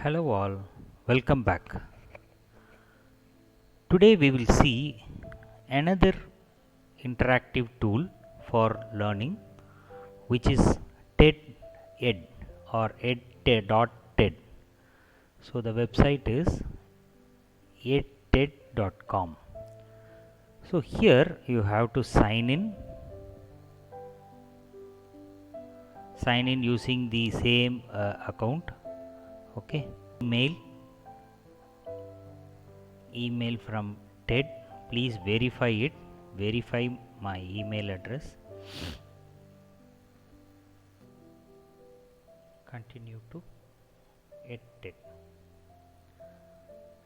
Hello all, welcome back. Today we will see another interactive tool for learning which is TED Ed or edted.ted. So the website is edted.com. So here you have to sign in using the same account. Okay, email from TED. Please verify my email address. Continue to TED.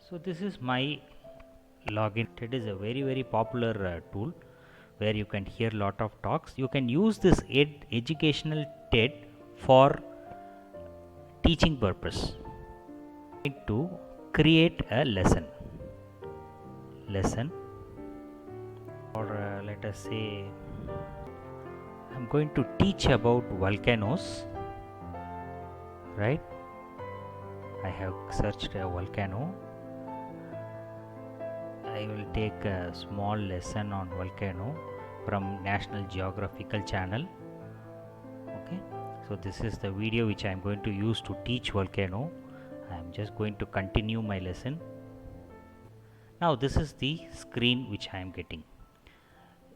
So this is my login. TED is a very popular tool where you can hear lot of talks. You can use this educational TED for teaching purpose. To create a lesson or let us say I'm going to teach about volcanoes, right? I have searched a volcano. I will take a small lesson on volcano from National Geographical Channel. Okay, so this is the video which I am going to use to teach volcano. I am just going to continue my lesson. Now this is the screen which I am getting.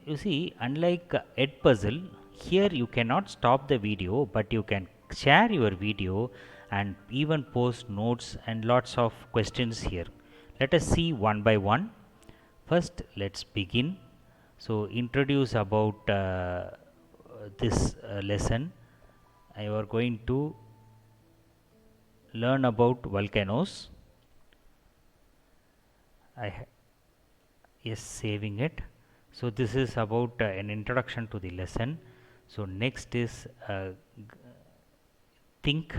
You see, unlike Edpuzzle, here you cannot stop the video, but you can share your video and even post notes and lots of questions here. Let us see one by one. First, let's begin. So, introduce about this lesson. I are going to learn about volcanoes. Yes, saving it. So this is about an introduction to the lesson. So next is think.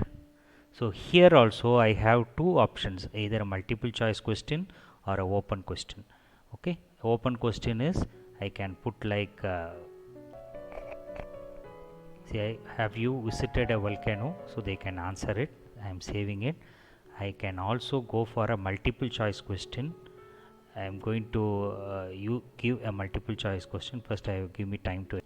So here also I have two options, either a multiple choice question or a open question. Okay, open question is I can put like say, have you visited a volcano? So they can answer it. I am saving it. I can also go for a multiple choice question. I am going to you give a multiple choice question. First, I will give me time to.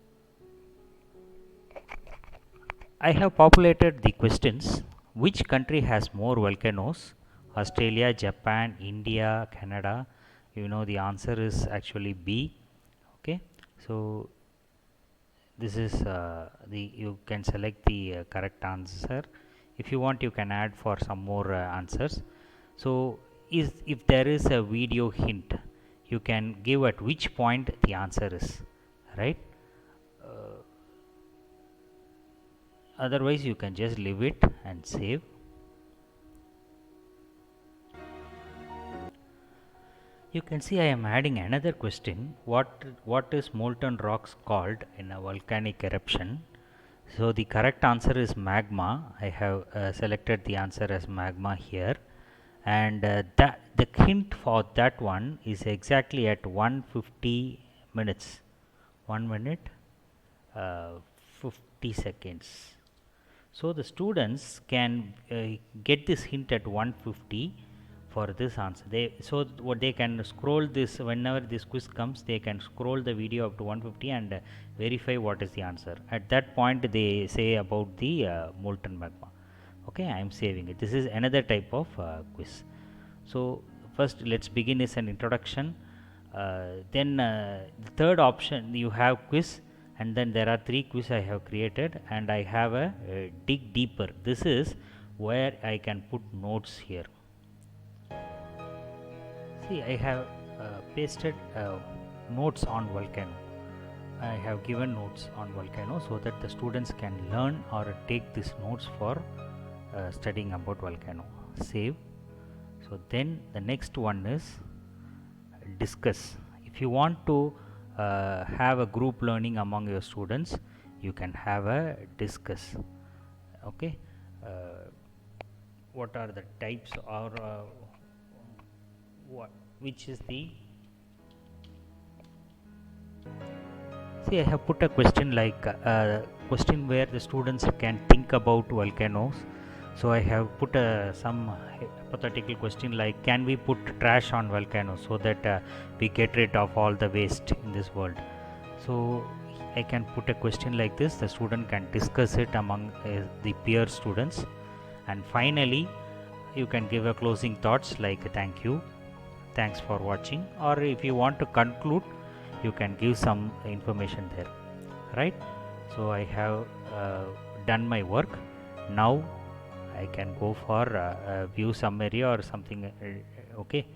I have populated the questions. Which country has more volcanoes? Australia, Japan, India, Canada. You know the answer is actually B. Okay, so this is you can select the correct answer. If you want, you can add for some more answers. So if there is a video hint, you can give at which point the answer is, right? Otherwise you can just leave it and save. You can see I am adding another question. What is molten rocks called in a volcanic eruption? So the correct answer is magma. I have selected the answer as magma here, and that the hint for that one is exactly at 150 minutes, 1 minute 50 seconds. So the students can get this hint at 150 for this answer. So what they can scroll this whenever this quiz comes, they can scroll the video up to 150 and verify what is the answer. At that point they say about the molten magma. Okay, I am saving it. This is another type of quiz. So first let's begin is an introduction. Then the third option you have quiz, and then there are three quiz I have created, and I have a dig deeper. This is where I can put notes here. See, I have pasted notes on volcano. I have given notes on volcano so that the students can learn or take these notes for studying about volcano. Save. So then the next one is discuss. If you want to have a group learning among your students, you can have a discuss. Okay, what are the types or which is the see I have put a question like question where the students can think about volcanoes. So I have put some hypothetical question like, can we put trash on volcano so that we get rid of all the waste in this world? So I can put a question like this, the student can discuss it among the peer students, and finally you can give a closing thoughts like thank you, thanks for watching, or if you want to conclude you can give some information there, right? So I have done my work. Now I can go for view summary or something. Okay,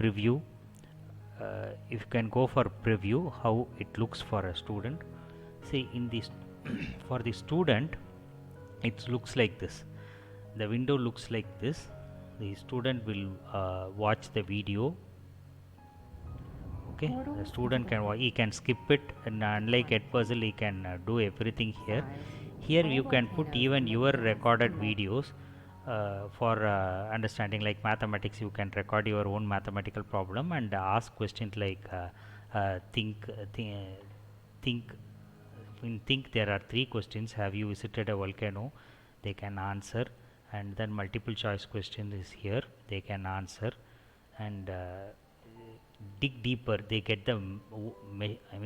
preview. If you can go for preview, how it looks for a student. See, in this for the student it looks like this. The window looks like this. The student will watch the video. Okay, the student can he can skip it, and unlike Edpuzzle he can do everything here. Here you can put even your recorded videos for understanding, like mathematics. You can record your own mathematical problem and ask questions like think in think there are 3 questions. Have you visited a volcano? They can answer, and then multiple choice question is here, they can answer, and dig deeper, they get the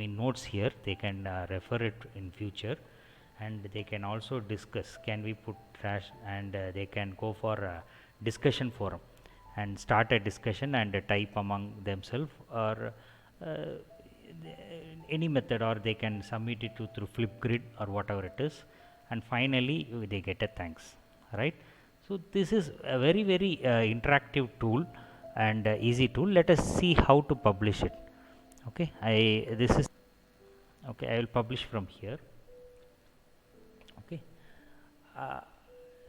notes here, they can refer it in future, and they can also discuss, can we put trash, and they can go for a discussion forum and start a discussion and type among themselves, or uh, any method, or they can submit it to through Flipgrid or whatever it is, and finally they get a thanks, right? So this is a very interactive tool and easy tool. Let us see how to publish it. Okay, I will publish from here. Okay, uh,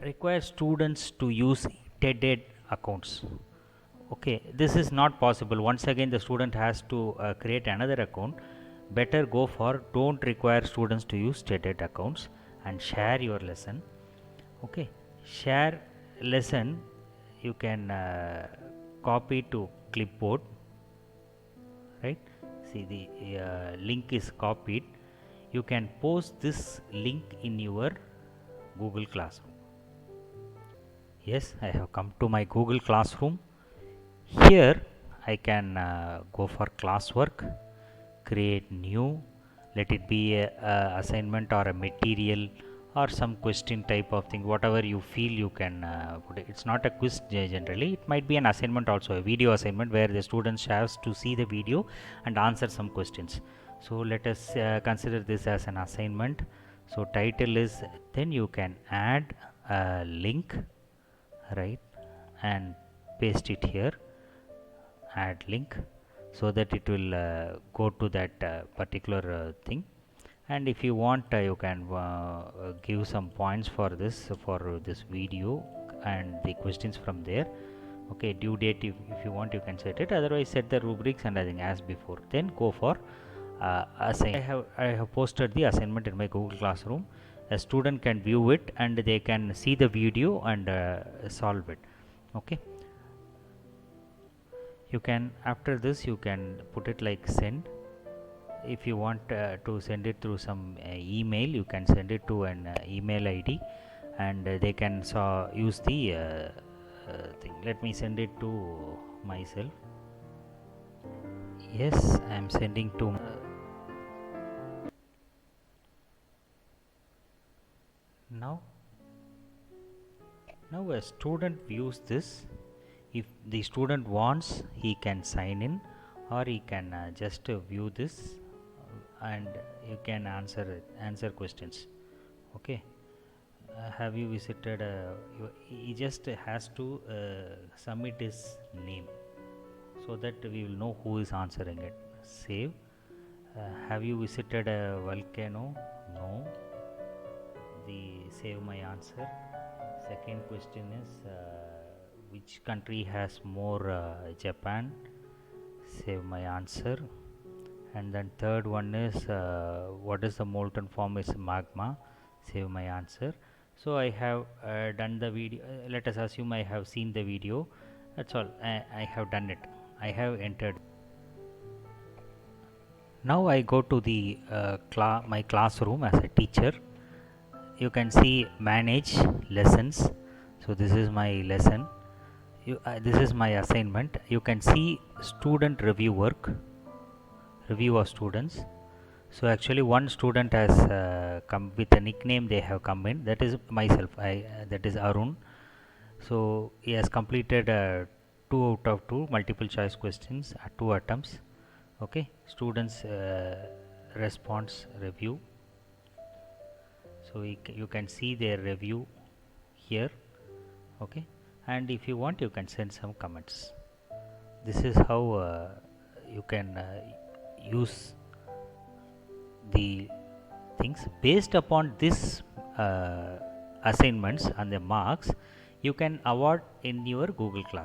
require students to use TED accounts. Okay, this is not possible. Once again the student has to create another account. Better go for don't require students to use TED accounts, and share your lesson. Okay, share lesson, you can copy to clipboard, right? See, the link is copied. You can post this link in your Google Classroom. Yes, I have come to my Google Classroom. Here I can go for classwork, create new, let it be a assignment or a material or some question type of thing, whatever you feel you can put it. It's not a quiz generally, it might be an assignment also, a video assignment where the students has to see the video and answer some questions. So let us consider this as an assignment. So title is, then you can add a link, right, and paste it here, add link, so that it will go to that particular thing. And if you want you can give some points for this video and the questions from there. Okay, due date, if you want you can set it, otherwise set the rubrics and I think as before, then go for assign. I have posted the assignment in my Google Classroom. A student can view it and they can see the video and solve it. Okay, you can, after this you can put it like send. If you want to send it through some email, you can send it to an email ID, and they can use the thing. Let me send it to myself. Yes, I am sending to now a student views this. If the student wants, he can sign in, or he can just view this and you can answer questions. Okay, have you visited he just has to submit his name, so that we will know who is answering it. Save. Have you visited a volcano? No. The save my answer. Second question is which country has more? Japan. Save my answer. And then third one is what is the molten form? Is magma. Save my answer. So I have done the video. Let us assume I have seen the video. That's all. I have done it. I have entered. Now I go to the my classroom as a teacher. You can see manage lessons. So this is my lesson. This is my assignment. You can see student review work, review of students. So actually one student has come with a nickname, they have come in, that is myself, that is Arun. So he has completed 2 out of 2 multiple choice questions at 2 attempts. Okay, students response review. So you can see their review here. Okay, and if you want you can send some comments. This is how you can use the things. Based upon this assignments and the marks, you can award in your Google Class.